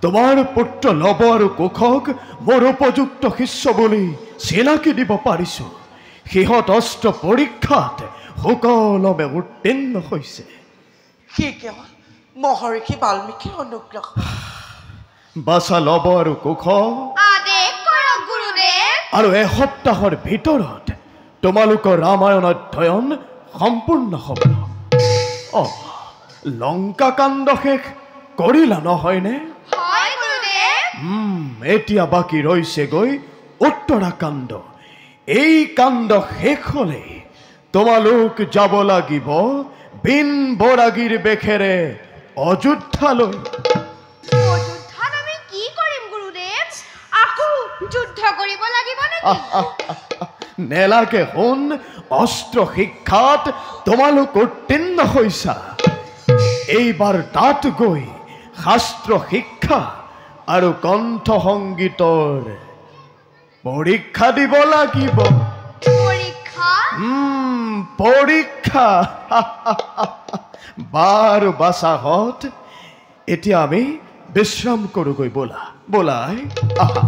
তোমাৰ পুত্ৰ লৱ আৰু কুশক মোৰ উপযুক্ত শিষ্য বুলি চিনাকি দিব পাৰিছো। সিহঁত অস্ত্ৰ পৰীক্ষাত সুকলমে উত্তীৰ্ণ হৈছে। সি কেৱল মহৰ্ষি বাল্মীকিৰ অনুগ্ৰহ। বাছা লৱ আৰু কুশক, আদেশ কৰক গুৰুদেৱ। আৰু এসপ্তাহৰ ভিতৰত তোমালোকৰ ৰামায়ণ অধ্যয়ন সম্পূৰ্ণ হ'ব। লংকা কাণ্ড শেষ কৰিলা নহয়নে? হয় গুৰুদেৱ। এতিয়া বাকী ৰৈছেগৈ উত্তৰাকাণ্ড। এই কাণ্ড শেষ হ'লে তোমালোক যাব লাগিব বিন বৰাগীৰ বেখেৰে অযোধ্যালৈ। অযোধ্যাত আমি কি কৰিম গুৰুদেৱ? আকৌ যুদ্ধ কৰিব লাগিব নেকি? নেলাগে শুন, অস্ত্ৰ শিক্ষাত তোমালোক উত্তীৰ্ণ হৈছা। এইবাৰ তাত গৈ শাস্ত্ৰ শিক্ষা আৰু কণ্ঠ সংগীতৰ পৰীক্ষা দিব লাগিব। পৰীক্ষা? পৰীক্ষা। বাৰু বাছাহঁত, এতিয়া আমি বিশ্ৰাম কৰোগৈ। বোলা বোলাই আহা।